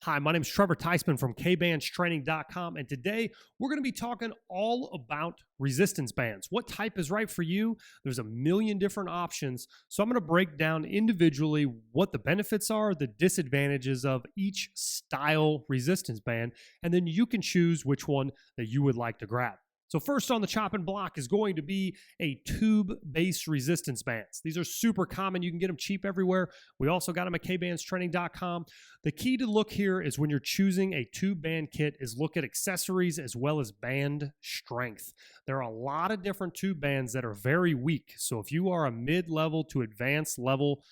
Hi, my name is Trevor Teisman from Kbandstraining.com, and today we're going to be talking all about resistance bands. What type is right for you? There's a million different options, so I'm going to break down individually what the benefits are, the disadvantages of each style resistance band, and then you can choose which one that you would like to grab. So first on the chopping block is going to be a tube-based resistance bands. These are super common. You can get them cheap everywhere. We also got them at Kbandstraining.com. The key to look here is when you're choosing a tube band kit is look at accessories as well as band strength. There are a lot of different tube bands that are very weak. So if you are a mid-level to advanced level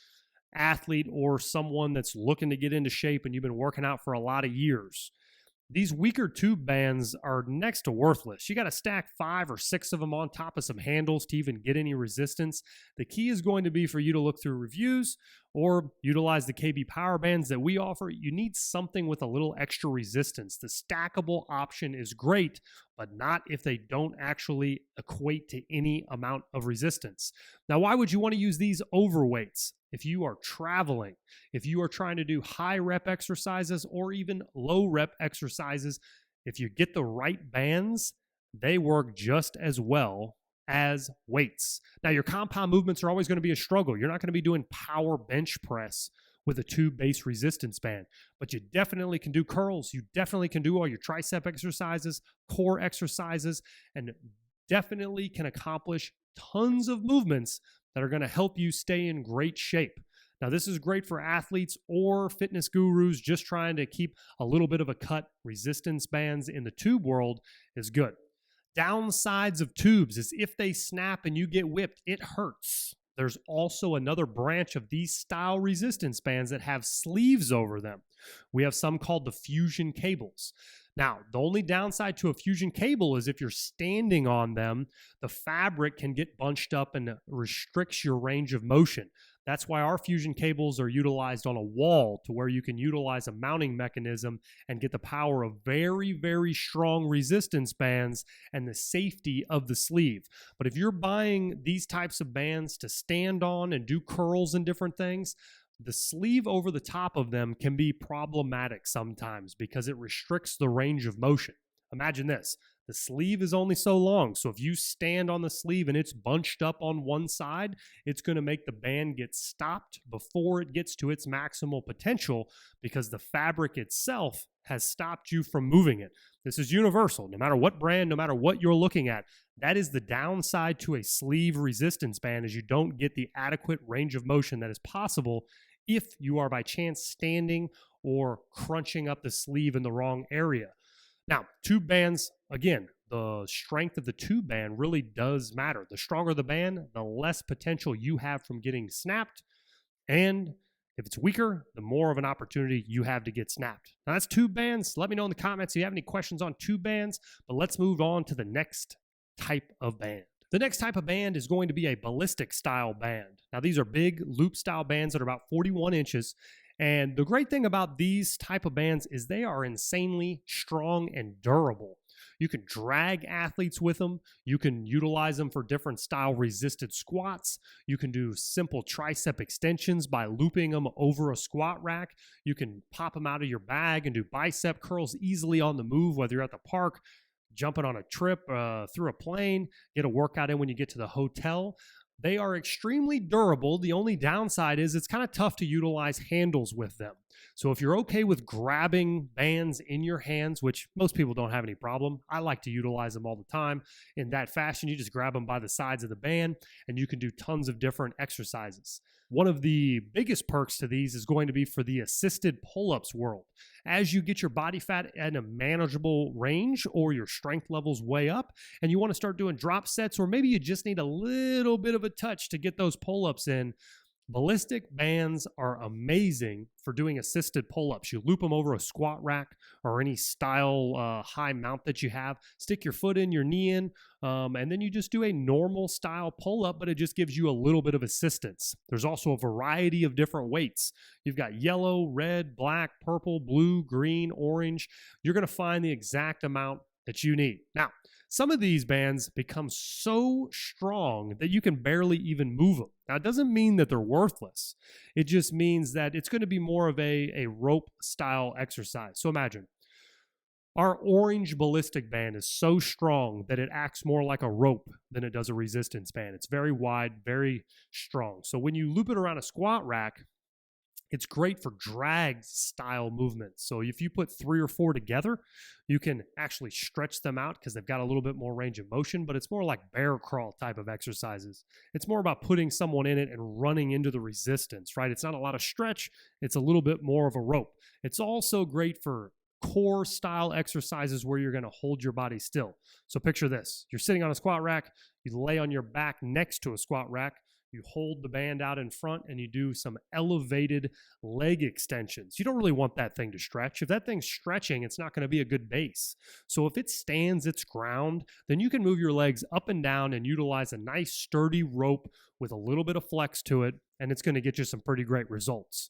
athlete or someone that's looking to get into shape and you've been working out for a lot of years, these weaker tube bands are next to worthless. You got to stack 5 or 6 of them on top of some handles to even get any resistance. The key is going to be for you to look through reviews or utilize the KB power bands that we offer. You need something with a little extra resistance. The stackable option is great, but not if they don't actually equate to any amount of resistance. Now, why would you want to use these overweights? If you are traveling, if you are trying to do high rep exercises or even low rep exercises, if you get the right bands, they work just as well as weights. Now, your compound movements are always going to be a struggle. You're not going to be doing power bench press with a tube-based resistance band, but you definitely can do curls. You definitely can do all your tricep exercises, core exercises, and definitely can accomplish tons of movements that are going to help you stay in great shape. Now, this is great for athletes or fitness gurus just trying to keep a little bit of a cut. Resistance bands in the tube world is good. Downsides of tubes is if they snap and you get whipped, it hurts. There's also another branch of these style resistance bands that have sleeves over them. We have some called the fusion cables. Now, the only downside to a fusion cable is if you're standing on them, the fabric can get bunched up and restricts your range of motion. That's why our fusion cables are utilized on a wall to where you can utilize a mounting mechanism and get the power of very, very strong resistance bands and the safety of the sleeve. But if you're buying these types of bands to stand on and do curls and different things, the sleeve over the top of them can be problematic sometimes because it restricts the range of motion. Imagine this. The sleeve is only so long, so if you stand on the sleeve and it's bunched up on one side, it's going to make the band get stopped before it gets to its maximal potential because the fabric itself has stopped you from moving it. This is universal. No matter what brand, no matter what you're looking at, that is the downside to a sleeve resistance band is you don't get the adequate range of motion that is possible if you are by chance standing or crunching up the sleeve in the wrong area. Now, tube bands, again, the strength of the tube band really does matter. The stronger the band, the less potential you have from getting snapped. And if it's weaker, the more of an opportunity you have to get snapped. Now, that's tube bands. Let me know in the comments if you have any questions on tube bands, but let's move on to the next type of band. The next type of band is going to be a ballistic style band. Now, these are big loop style bands that are about 41 inches. And the great thing about these type of bands is they are insanely strong and durable. You can drag athletes with them. You can utilize them for different style resisted squats. You can do simple tricep extensions by looping them over a squat rack. You can pop them out of your bag and do bicep curls easily on the move, whether you're at the park, jumping on a trip through a plane, get a workout in when you get to the hotel. They are extremely durable. The only downside is it's kind of tough to utilize handles with them. So if you're okay with grabbing bands in your hands, which most people don't have any problem, I like to utilize them all the time in that fashion. You just grab them by the sides of the band and you can do tons of different exercises. One of the biggest perks to these is going to be for the assisted pull-ups world. As you get your body fat at a manageable range or your strength levels way up and you want to start doing drop sets, or maybe you just need a little bit of a touch to get those pull-ups in, ballistic bands are amazing for doing assisted pull-ups. You loop them over a squat rack or any style high mount that you have. Stick your foot in, your knee in, and then you just do a normal style pull-up, but it just gives you a little bit of assistance. There's also a variety of different weights. You've got yellow, red, black, purple, blue, green, orange. You're going to find the exact amount that you need. Now, some of these bands become so strong that you can barely even move them. Now, it doesn't mean that they're worthless. It just means that it's going to be more of a rope style exercise. So imagine our orange ballistic band is so strong that it acts more like a rope than it does a resistance band. It's very wide, very strong. So when you loop it around a squat rack, it's great for drag style movements. So if you put 3 or 4 together, you can actually stretch them out because they've got a little bit more range of motion, but it's more like bear crawl type of exercises. It's more about putting someone in it and running into the resistance, right? It's not a lot of stretch. It's a little bit more of a rope. It's also great for core style exercises where you're going to hold your body still. So picture this. You're sitting on a squat rack. You lay on your back next to a squat rack. You hold the band out in front and you do some elevated leg extensions. You don't really want that thing to stretch. If that thing's stretching, it's not going to be a good base. So if it stands its ground, then you can move your legs up and down and utilize a nice sturdy rope with a little bit of flex to it, and it's going to get you some pretty great results.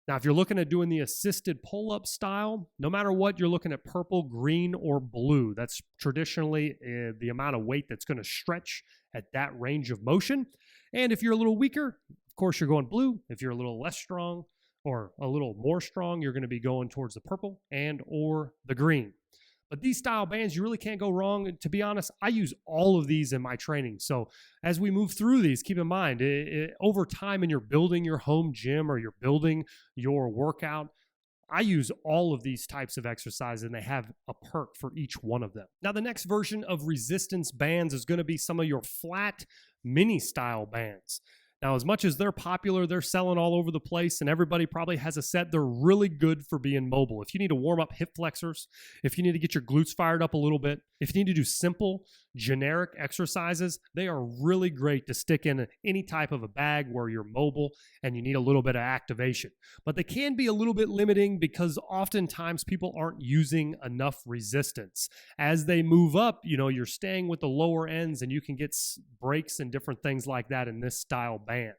Now, if you're looking at doing the assisted pull-up style, no matter what, you're looking at purple, green, or blue. That's traditionally the amount of weight that's going to stretch at that range of motion. And if you're a little weaker, of course, you're going blue. If you're a little less strong or a little more strong, you're going to be going towards the purple and or the green. But these style bands, you really can't go wrong. To be honest, I use all of these in my training. So as we move through these, keep in mind, over time, and you're building your home gym or you're building your workout, I use all of these types of exercises, and they have a perk for each one of them. Now, the next version of resistance bands is going to be some of your flat mini style bands. Now, as much as they're popular, they're selling all over the place, and everybody probably has a set. They're really good for being mobile. If you need to warm up hip flexors, if you need to get your glutes fired up a little bit, if you need to do simple, generic exercises, they are really great to stick in any type of a bag where you're mobile and you need a little bit of activation. But they can be a little bit limiting because oftentimes people aren't using enough resistance. As they move up, you're staying with the lower ends, and you can get breaks and different things like that in this style band.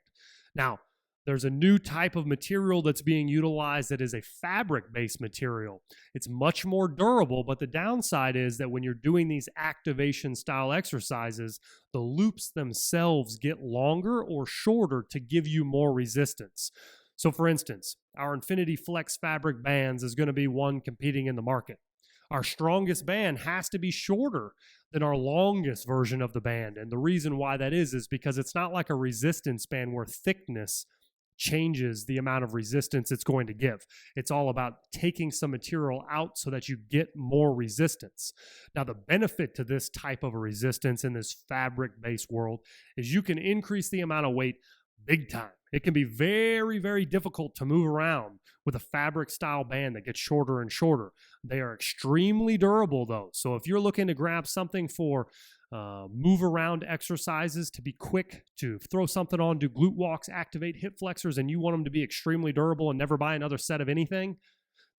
Now, there's a new type of material that's being utilized that is a fabric-based material. It's much more durable, but the downside is that when you're doing these activation style exercises, the loops themselves get longer or shorter to give you more resistance. So for instance, our Infinity Flex Fabric Bands is going to be one competing in the market. Our strongest band has to be shorter than our longest version of the band. And the reason why that is because it's not like a resistance band where thickness changes the amount of resistance it's going to give. It's all about taking some material out so that you get more resistance. Now, the benefit to this type of a resistance in this fabric-based world is you can increase the amount of weight big time. It can be very, very difficult to move around with a fabric style band that gets shorter and shorter. They are extremely durable though. So if you're looking to grab something for move around exercises, to be quick, to throw something on, do glute walks, activate hip flexors, and you want them to be extremely durable and never buy another set of anything,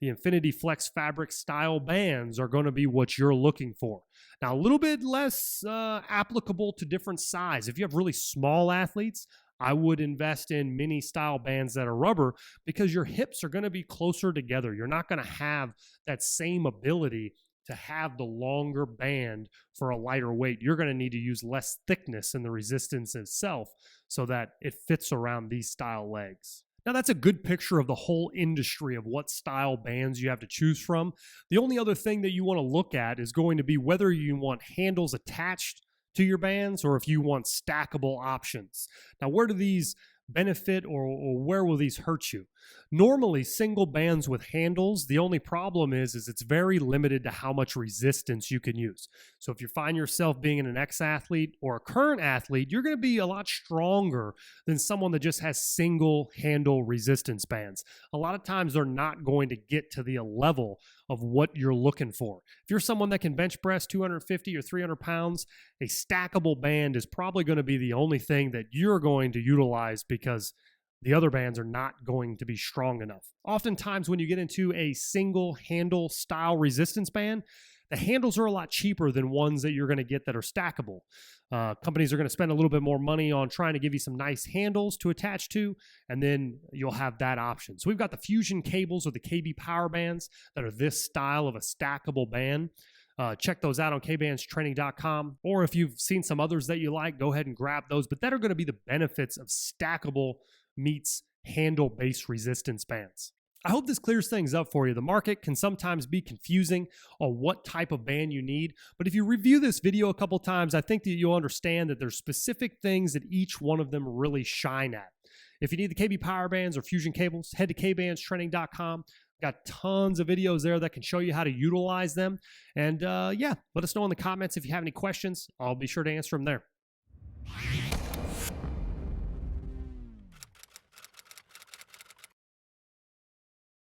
the Infinity Flex Fabric style bands are going to be what you're looking for. Now, a little bit less applicable to different size. If you have really small athletes, I would invest in mini style bands that are rubber because your hips are going to be closer together. You're not going to have that same ability to have the longer band for a lighter weight. You're going to need to use less thickness in the resistance itself so that it fits around these style legs. Now, that's a good picture of the whole industry of what style bands you have to choose from. The only other thing that you want to look at is going to be whether you want handles attached to your bands or if you want stackable options. Now, where do these benefit or where will these hurt you? Normally, single bands with handles, the only problem is it's very limited to how much resistance you can use. So if you find yourself being an ex-athlete or a current athlete, you're going to be a lot stronger than someone that just has single handle resistance bands. A lot of times they're not going to get to the level of what you're looking for. If you're someone that can bench press 250 or 300 pounds, a stackable band is probably going to be the only thing that you're going to utilize because the other bands are not going to be strong enough. Oftentimes when you get into a single handle style resistance band, the handles are a lot cheaper than ones that you're going to get that are stackable. Companies are going to spend a little bit more money on trying to give you some nice handles to attach to, and then you'll have that option. So we've got the Fusion cables or the KB power bands that are this style of a stackable band. Check those out on kbandstraining.com. Or if you've seen some others that you like, go ahead and grab those. But that are going to be the benefits of stackable meets handle-based resistance bands. I hope this clears things up for you. The market can sometimes be confusing on what type of band you need, but if you review this video a couple times, I think that you'll understand that there's specific things that each one of them really shine at. If you need the KB power bands or fusion cables, head to kbandstraining.com. Got tons of videos there that can show you how to utilize them. And yeah, let us know in the comments if you have any questions. I'll be sure to answer them there.